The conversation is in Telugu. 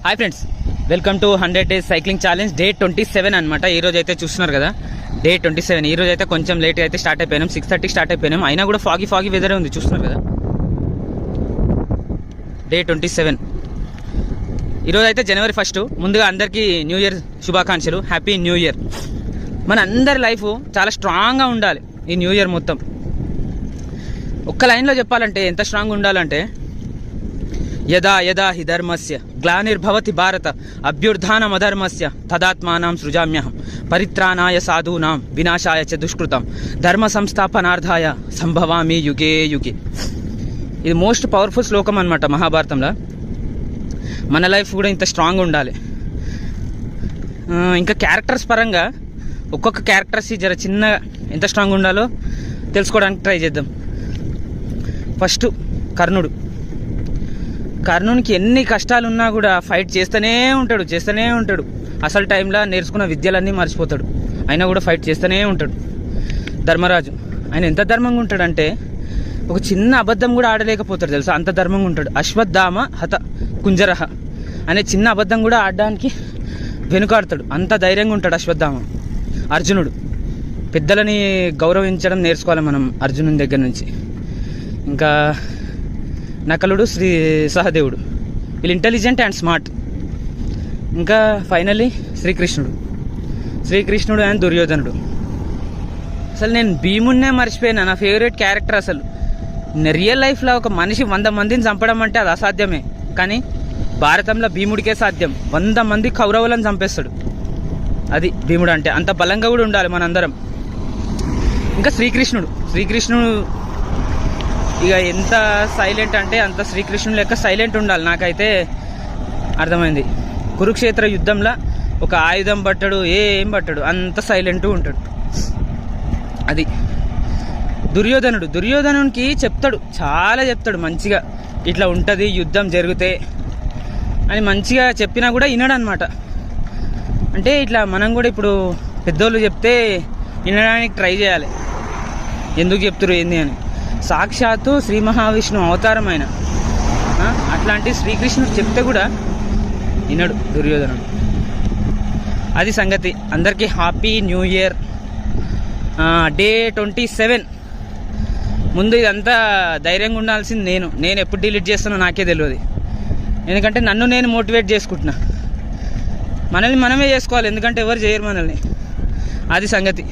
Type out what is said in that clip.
Hi friends, welcome to 100 days cycling challenge day 27 అనమాట. ఈ రోజు అయితే చూస్తున్నారు కదా, డే 27. ఈ రోజు అయితే కొంచెం లేట్ అయితే స్టార్ట్ అయిపోయినాం, 6:30 స్టార్ట్ అయిపోయినాం. అయినా కూడా ఫాగీ వెదర్ ఉంది, చూస్తున్నారు కదా. డే 27 ఈరోజు అయితే January 1. ముందుగా అందరికీ న్యూ ఇయర్ శుభాకాంక్షలు, హ్యాపీ న్యూ ఇయర్. మన అందరి లైఫ్ చాలా స్ట్రాంగ్గా ఉండాలి ఈ న్యూ ఇయర్ మొత్తం. ఒక్క లైన్లో చెప్పాలంటే ఎంత స్ట్రాంగ్ ఉండాలంటే, యదా యదా హి ధర్మస్య గ్లానిర్భవతి భారత అభ్యుత్థానమధర్మస్య తదాత్మానం సృజామ్యహం పరిత్రాణాయ సాధూనాం వినాశాయ చ దుష్కృతం ధర్మ సంస్థాపనార్థాయ సంభవామి యుగే యుగే. ఇది మోస్ట్ పవర్ఫుల్ శ్లోకం అనమాట మహాభారతంలో. మన లైఫ్ కూడా ఇంత స్ట్రాంగ్ ఉండాలి. ఇంకా క్యారెక్టర్స్ పరంగా ఒక్కొక్క క్యారెక్టర్స్ జర చిన్నగా ఎంత స్ట్రాంగ్ ఉండాలో తెలుసుకోవడానికి ట్రై చేద్దాం. ఫస్ట్ కర్ణునికి ఎన్ని కష్టాలున్నా కూడా ఫైట్ చేస్తూనే ఉంటాడు. అసలు టైంలో నేర్చుకున్న విద్యలన్నీ మర్చిపోతాడు, అయినా కూడా ఫైట్ చేస్తూనే ఉంటాడు. ధర్మరాజు ఆయన ఎంత ధర్మంగా ఉంటాడంటే ఒక చిన్న అబద్ధం కూడా ఆడలేకపోతాడు తెలుసా, అంత ధర్మంగా ఉంటాడు. అశ్వత్థామ హత కుంజరహ అనే చిన్న అబద్ధం కూడా ఆడడానికి వెనుకాడతాడు, అంత ధైర్యంగా ఉంటాడు అశ్వత్థామ. అర్జునుడు పెద్దలని గౌరవించడం నేర్చుకోవాలి మనం అర్జునుని దగ్గర నుంచి. ఇంకా నకలుడు, శ్రీ సహదేవుడు, వీళ్ళు ఇంటెలిజెంట్ అండ్ స్మార్ట్. ఇంకా ఫైనల్లీ శ్రీకృష్ణుడు అండ్ దుర్యోధనుడు. అసలు నేను భీమున్నే మర్చిపోయినా, నా ఫేవరెట్ క్యారెక్టర్. అసలు రియల్ లైఫ్లో ఒక మనిషి 100 మందిని చంపడం అంటే అది అసాధ్యమే, కానీ భారతంలో భీముడికే సాధ్యం. 100 మంది కౌరవులను చంపేస్తాడు. అది భీముడు అంటే. అంత బలంగా కూడా ఉండాలి మనందరం. ఇంకా శ్రీకృష్ణుడు ఇక ఎంత సైలెంట్ అంటే అంత శ్రీకృష్ణుడు లెక్క సైలెంట్ ఉండాలి. నాకైతే అర్థమైంది. కురుక్షేత్ర యుద్ధంలో ఒక ఆయుధం పట్టడు, ఏం పట్టడు, అంత సైలెంట్గా ఉంటాడు. అది దుర్యోధనునికి చాలా చెప్తాడు మంచిగా, ఇట్లా ఉంటుంది యుద్ధం జరిగితే అని మంచిగా చెప్పినా కూడా వినడు అనమాట. అంటే ఇట్లా మనం కూడా ఇప్పుడు పెద్దోళ్ళు చెప్తే వినడానికి ట్రై చేయాలి, ఎందుకు చెప్తారు ఏంది అని. సాక్షాత్తు శ్రీ మహావిష్ణు అవతారమైన అట్లాంటి శ్రీకృష్ణుడు చెప్తే కూడా వినడు దుర్యోధనుడు. అది సంగతి. అందరికీ హ్యాపీ న్యూ ఇయర్. డే 27. ముందు ఇదంతా ధైర్యంగా ఉండాల్సింది నేను ఎప్పుడు డిలీట్ చేస్తానో నాకే తెలియదు. ఎందుకంటే నన్ను నేను మోటివేట్ చేసుకుంటున్నా. మనల్ని మనమే చేసుకోవాలి, ఎందుకంటే ఎవరు చేయరు మనల్ని. అది సంగతి.